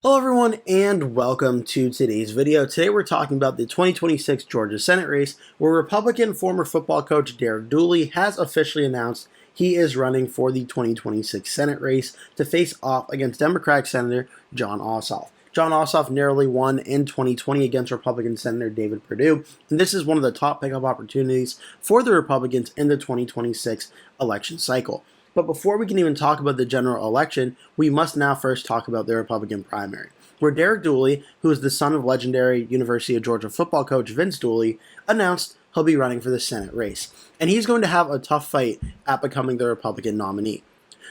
Hello everyone and welcome to today's video. Today we're talking about the 2026 Georgia Senate race where Republican former football coach Derek Dooley has officially announced he is running for the 2026 Senate race to face off against Democratic Senator Jon Ossoff. Jon Ossoff narrowly won in 2020 against Republican Senator David Perdue, and this is one of the top pickup opportunities for the Republicans in the 2026 election cycle. But before we can even talk about the general election, we must now first talk about the Republican primary, where Derek Dooley, who is the son of legendary University of Georgia football coach Vince Dooley, announced he'll be running for the Senate race. And he's going to have a tough fight at becoming the Republican nominee.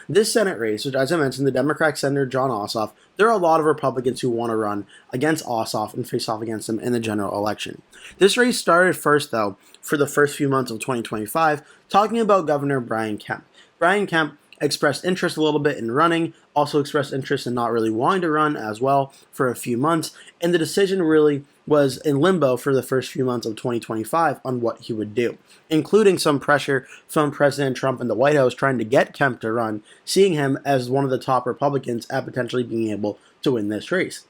This Senate race, which, as I mentioned, the Democratic Senator Jon Ossoff, there are a lot of Republicans who want to run against Ossoff and face off against him in the general election. This race started first, though, for the first few months of 2025, talking about Governor Brian Kemp. Brian Kemp expressed interest a little bit in running, also expressed interest in not really wanting to run as well for a few months, and the decision really was in limbo for the first few months of 2025 on what he would do, including some pressure from President Trump and the White House trying to get Kemp to run, seeing him as one of the top Republicans at potentially being able to win this race.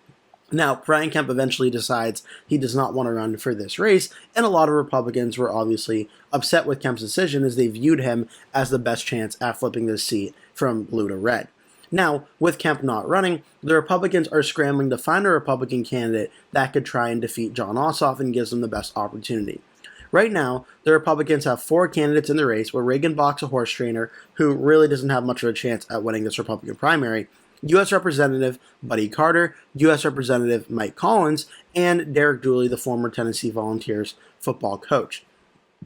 Now, Brian Kemp eventually decides he does not want to run for this race, and a lot of Republicans were obviously upset with Kemp's decision as they viewed him as the best chance at flipping this seat from blue to red. Now, with Kemp not running, the Republicans are scrambling to find a Republican candidate that could try and defeat Jon Ossoff and gives them the best opportunity. Right now, the Republicans have 4 candidates in the race, with Reagan Bach's a horse trainer who really doesn't have much of a chance at winning this Republican primary, U.S. Representative Buddy Carter, U.S. Representative Mike Collins, and Derek Dooley, the former Tennessee Volunteers football coach.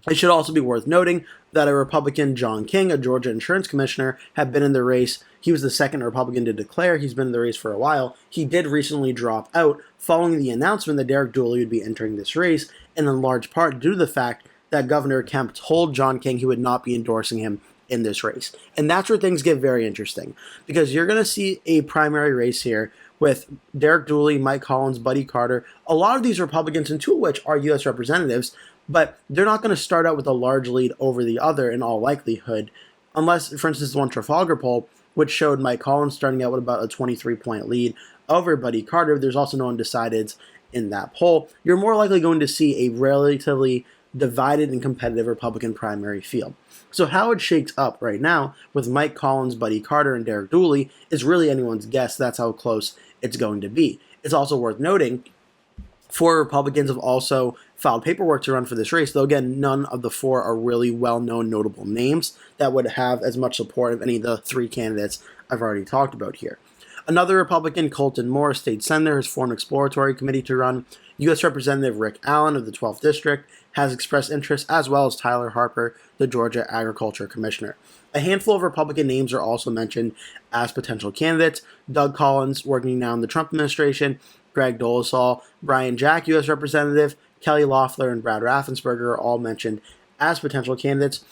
It should also be worth noting that a Republican, John King, a Georgia insurance commissioner, had been in the race. He was the second Republican to declare. He's been in the race for a while. He did recently drop out following the announcement that Derek Dooley would be entering this race, and in large part due to the fact that Governor Kemp told John King he would not be endorsing him in this race. And that's where things get very interesting, because you're going to see a primary race here with Derek Dooley, Mike Collins, Buddy Carter, a lot of these Republicans, and 2 of which are U.S. representatives, but they're not going to start out with a large lead over the other in all likelihood, unless, for instance, the one Trafalgar poll, which showed Mike Collins starting out with about a 23-point lead over Buddy Carter. There's also no undecideds in that poll. You're more likely going to see a relatively divided and competitive Republican primary field. So how it shakes up right now with Mike Collins, Buddy Carter, and Derek Dooley is really anyone's guess. That's how close it's going to be. It's also worth noting 4 Republicans have also filed paperwork to run for this race, though again, none of the 4 are really well-known, notable names that would have as much support of any of the 3 candidates I've already talked about here. Another Republican, Colton Moore, state senator, has formed an exploratory committee to run. U.S. Representative Rick Allen of the 12th District has expressed interest, as well as Tyler Harper, the Georgia Agriculture Commissioner. A handful of Republican names are also mentioned as potential candidates. Doug Collins, working now in the Trump administration, Greg Dolezal, Brian Jack, U.S. Representative, Kelly Loeffler, and Brad Raffensperger are all mentioned as potential candidates.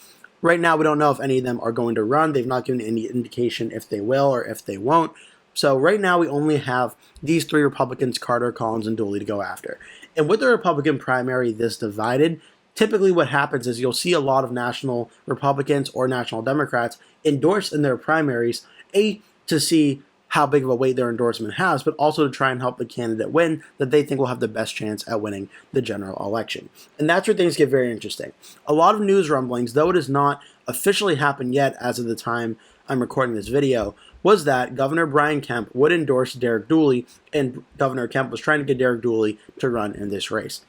Right now, we don't know if any of them are going to run. They've not given any indication if they will or if they won't. So right now, we only have these 3 Republicans, Carter, Collins, and Dooley, to go after. And with the Republican primary this divided, typically what happens is you'll see a lot of national Republicans or national Democrats endorse in their primaries, to see how big of a weight their endorsement has, but also to try and help the candidate win that they think will have the best chance at winning the general election. And that's where things get very interesting. A lot of news rumblings, though it has not officially happened yet as of the time I'm recording this video, was that Governor Brian Kemp would endorse Derek Dooley, and Governor Kemp was trying to get Derek Dooley to run in this race.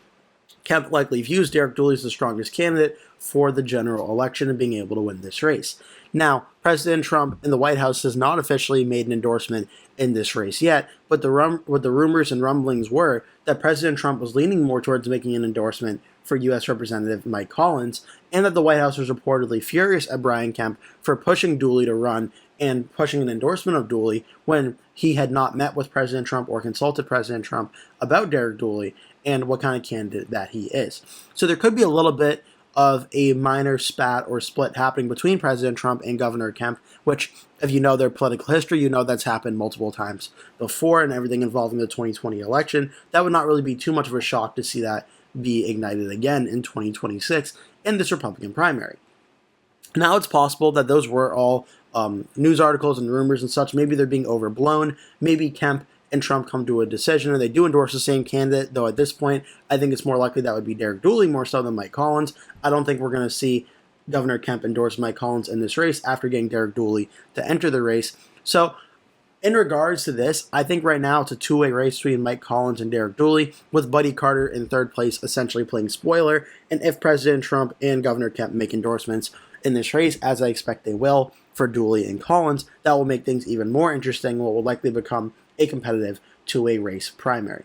Kemp likely views Derek Dooley as the strongest candidate for the general election and being able to win this race. Now, President Trump in the White House has not officially made an endorsement in this race yet, but what the rumors and rumblings were that President Trump was leaning more towards making an endorsement for U.S. Representative Mike Collins, and that the White House was reportedly furious at Brian Kemp for pushing Dooley to run and pushing an endorsement of Dooley when he had not met with President Trump or consulted President Trump about Derek Dooley and what kind of candidate that he is. So there could be a little bit of a minor spat or split happening between President Trump and Governor Kemp, which, if you know their political history, you know that's happened multiple times before, and everything involving the 2020 election. That would not really be too much of a shock to see that be ignited again in 2026 in this Republican primary. Now, it's possible that those were all news articles and rumors and such. Maybe they're being overblown. Maybe Kemp and Trump come to a decision or they do endorse the same candidate, though at this point, I think it's more likely that would be Derek Dooley more so than Mike Collins. I don't think we're going to see Governor Kemp endorse Mike Collins in this race after getting Derek Dooley to enter the race. So in regards to this, I think right now it's a two-way race between Mike Collins and Derek Dooley, with Buddy Carter in third place essentially playing spoiler. And if President Trump and Governor Kemp make endorsements in this race, as I expect they will for Dooley and Collins, that will make things even more interesting, what will likely become a competitive two-way race primary.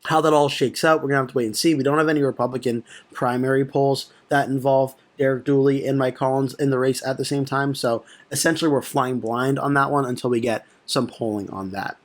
How that all shakes out, we're going to have to wait and see. We don't have any Republican primary polls that involve Derek Dooley and Mike Collins in the race at the same time, so essentially we're flying blind on that one until we get some polling on that.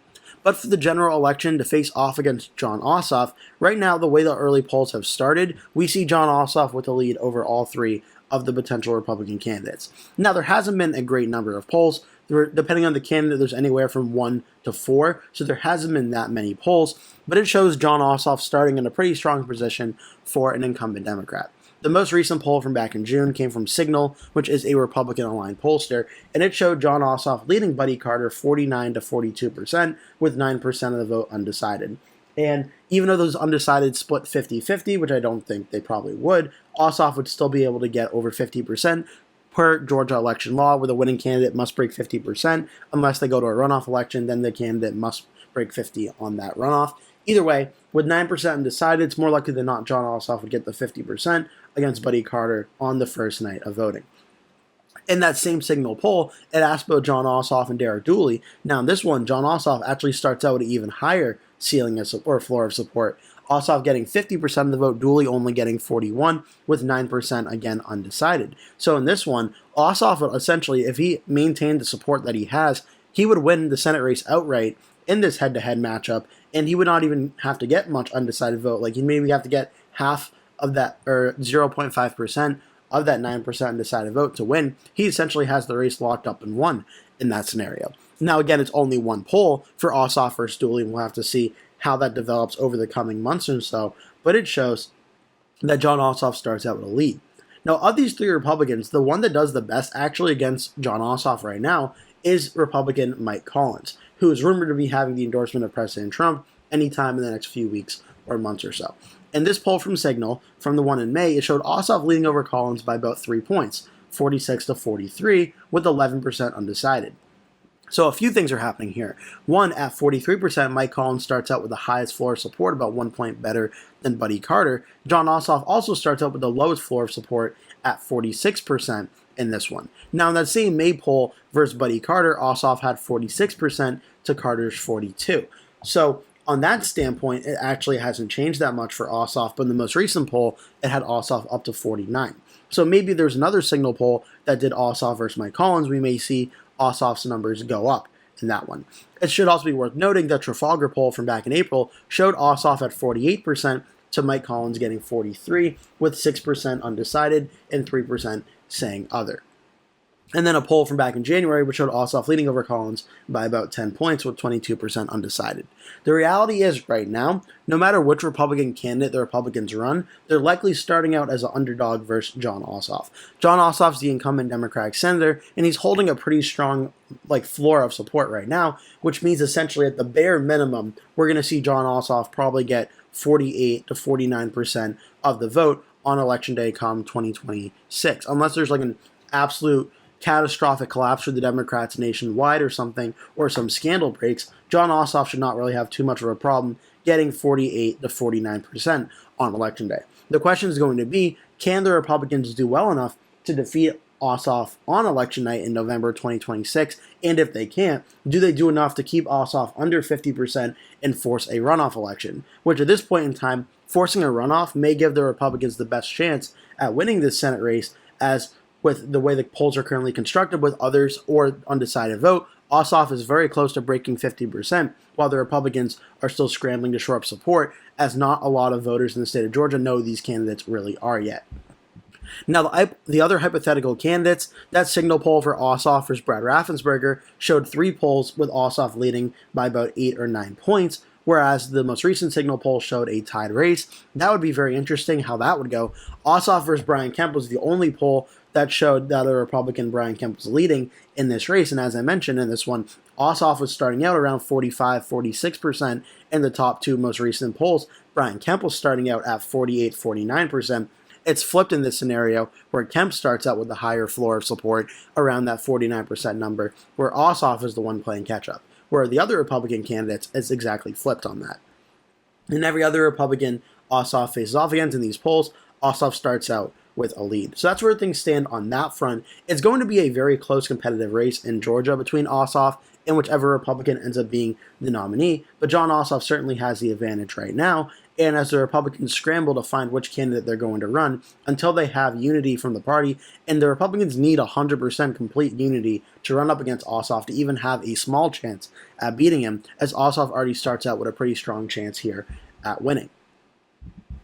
But for the general election to face off against Jon Ossoff, right now the way the early polls have started, we see Jon Ossoff with the lead over all three of the potential Republican candidates. Now there hasn't been a great number of polls. Depending on the candidate, there's anywhere from 1 to 4, so there hasn't been that many polls, but it shows Jon Ossoff starting in a pretty strong position for an incumbent Democrat. The most recent poll from back in June came from Signal, which is a Republican-aligned pollster, and it showed Jon Ossoff leading Buddy Carter 49 to 42%, with 9% of the vote undecided. And even though those undecided split 50-50, which I don't think they probably would, Ossoff would still be able to get over 50% per Georgia election law, where the winning candidate must break 50%. Unless they go to a runoff election, then the candidate must break 50 on that runoff. Either way, with 9% undecided, it's more likely than not Jon Ossoff would get the 50% against Buddy Carter on the first night of voting. In that same Signal poll, it asked both Jon Ossoff and Derek Dooley. Now in this one, Jon Ossoff actually starts out with an even higher ceiling or floor of support. Ossoff getting 50% of the vote, Dooley only getting 41%, with 9% again undecided. So in this one, Ossoff essentially, if he maintained the support that he has, he would win the Senate race outright in this head-to-head matchup, and he would not even have to get much undecided vote. Like, he'd maybe have to get half of that, or 0.5% of that 9% undecided vote to win. He essentially has the race locked up and won in that scenario. Now, again, it's only one poll for Ossoff versus Dooley, and we'll have to see how that develops over the coming months or so, but it shows that Jon Ossoff starts out with a lead. Now, of these three Republicans, the one that does the best actually against Jon Ossoff right now is Republican Mike Collins, who is rumored to be having the endorsement of President Trump anytime in the next few weeks or months or so. In this poll from Signal, from the one in May, it showed Ossoff leading over Collins by about 3 points, 46 to 43, with 11% undecided. So a few things are happening here. One, at 43%, Mike Collins starts out with the highest floor of support, about 1 point better than Buddy Carter. Jon Ossoff also starts out with the lowest floor of support at 46% in this one. Now, in that same May poll versus Buddy Carter, Ossoff had 46% to Carter's 42%. So on that standpoint, it actually hasn't changed that much for Ossoff, but in the most recent poll, it had Ossoff up to 49%. So maybe there's another Signal poll that did Ossoff versus Mike Collins. We may see Ossoff's numbers go up in that one. It should also be worth noting that Trafalgar poll from back in April showed Ossoff at 48% to Mike Collins getting 43%, with 6% undecided and 3% saying other. And then a poll from back in January, which showed Ossoff leading over Collins by about 10 points with 22% undecided. The reality is, right now, no matter which Republican candidate the Republicans run, they're likely starting out as an underdog versus Jon Ossoff. Jon Ossoff's the incumbent Democratic senator, and he's holding a pretty strong floor of support right now, which means essentially at the bare minimum, we're going to see Jon Ossoff probably get 48 to 49% of the vote on Election Day come 2026, unless there's an absolute catastrophic collapse for the Democrats nationwide or something, or some scandal breaks. Jon Ossoff should not really have too much of a problem getting 48 to 49% on Election Day. The question is going to be, can the Republicans do well enough to defeat Ossoff on Election Night in November 2026? And if they can't, do they do enough to keep Ossoff under 50% and force a runoff election? Which at this point in time, forcing a runoff may give the Republicans the best chance at winning this Senate race, as with the way the polls are currently constructed with others or undecided vote, Ossoff is very close to breaking 50%, while the Republicans are still scrambling to shore up support, as not a lot of voters in the state of Georgia know who these candidates really are yet. Now, the other hypothetical candidates, that Signal poll for Ossoff versus Brad Raffensperger showed 3 polls with Ossoff leading by about 8 or 9 points, whereas the most recent Signal poll showed a tied race. That would be very interesting how that would go. Ossoff versus Brian Kemp was the only poll that showed that the Republican Brian Kemp was leading in this race, and as I mentioned in this one, Ossoff was starting out around 45-46% in the top two most recent polls. Brian Kemp was starting out at 48-49%. It's flipped in this scenario where Kemp starts out with a higher floor of support around that 49% number, where Ossoff is the one playing catch-up, where the other Republican candidates is exactly flipped on that. And every other Republican Ossoff faces off against in these polls, Ossoff starts out with a lead. So that's where things stand on that front. It's going to be a very close competitive race in Georgia between Ossoff and whichever Republican ends up being the nominee, but Jon Ossoff certainly has the advantage right now, and as the Republicans scramble to find which candidate they're going to run, until they have unity from the party, and the Republicans need 100% complete unity to run up against Ossoff to even have a small chance at beating him, as Ossoff already starts out with a pretty strong chance here at winning.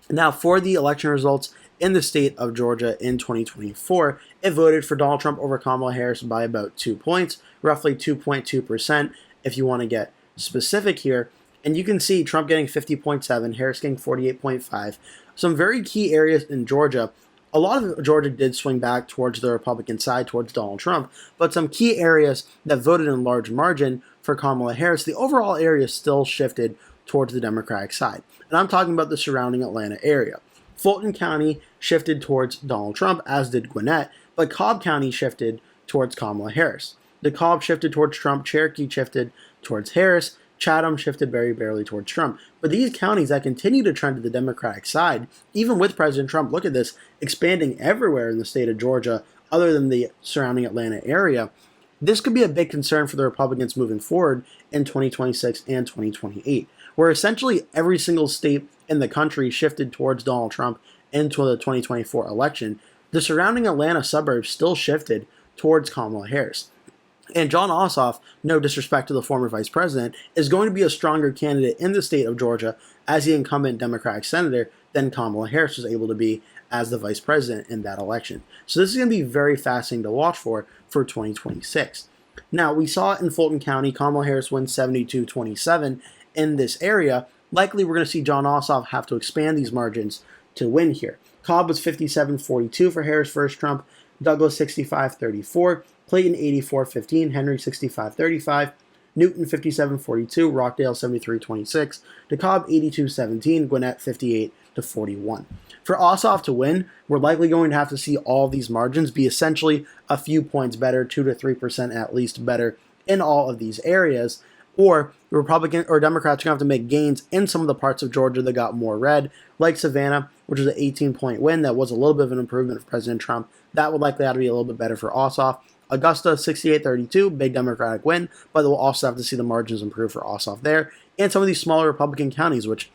Now, for the election results in the state of Georgia in 2024, it voted for Donald Trump over Kamala Harris by about 2 points, roughly 2.2% if you want to get specific here. And you can see Trump getting 50.7, Harris getting 48.5. Some very key areas in Georgia. A lot of Georgia did swing back towards the Republican side, towards Donald Trump, but some key areas that voted in large margin for Kamala Harris, the overall area still shifted towards the Democratic side. And I'm talking about the surrounding Atlanta area. Fulton County shifted towards Donald Trump, as did Gwinnett, but Cobb County shifted towards Kamala Harris. DeKalb shifted towards Trump, Cherokee shifted towards Harris, Chatham shifted very barely towards Trump. But these counties that continue to trend to the Democratic side, even with President Trump, look at this, expanding everywhere in the state of Georgia other than the surrounding Atlanta area, this could be a big concern for the Republicans moving forward in 2026 and 2028, where essentially every single state in the country shifted towards Donald Trump into the 2024 election. The surrounding Atlanta suburbs still shifted towards Kamala Harris. And Jon Ossoff, no disrespect to the former vice president, is going to be a stronger candidate in the state of Georgia as the incumbent Democratic senator than Kamala Harris was able to be as the vice president in that election. So this is going to be very fascinating to watch for 2026. Now, we saw in Fulton County, Kamala Harris win 72-27 in this area. Likely, we're going to see Jon Ossoff have to expand these margins to win here. Cobb was 57-42 for Harris versus Trump, Douglas 65-34, Clayton 84-15, Henry 65-35, Newton 57-42, Rockdale 73-26, DeKalb 82-17, Gwinnett 58-41. For Ossoff to win, we're likely going to have to see all these margins be essentially a few points better, 2 to 3% at least better in all of these areas, or Republican or Democrats are going to have to make gains in some of the parts of Georgia that got more red, like Savannah, which was an 18-point win. That was a little bit of an improvement for President Trump. That would likely have to be a little bit better for Ossoff. Augusta, 68-32, big Democratic win, but we'll also have to see the margins improve for Ossoff there. And some of these smaller Republican counties, which,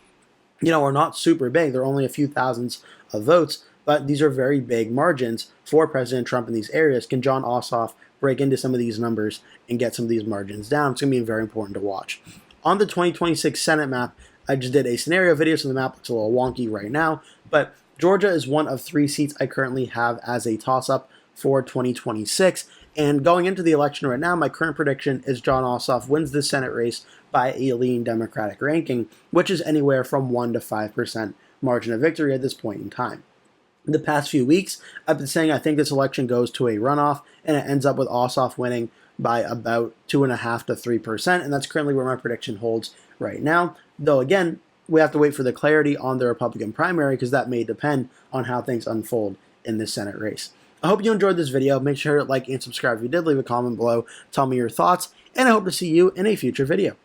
are not super big. They're only a few thousands of votes, but these are very big margins for President Trump in these areas. Can Jon Ossoff break into some of these numbers and get some of these margins down? It's going to be very important to watch. On the 2026 Senate map, I just did a scenario video, so the map looks a little wonky right now, but Georgia is one of 3 seats I currently have as a toss-up for 2026. And going into the election right now, my current prediction is Jon Ossoff wins this Senate race by a lean Democratic ranking, which is anywhere from 1 to 5% margin of victory at this point in time. In the past few weeks, I've been saying I think this election goes to a runoff, and it ends up with Ossoff winning by about 2.5 to 3%, and that's currently where my prediction holds right now. Though again, we have to wait for the clarity on the Republican primary, because that may depend on how things unfold in this Senate race. I hope you enjoyed this video. Make sure to like and subscribe if you did. Leave a comment below. Tell me your thoughts, and I hope to see you in a future video.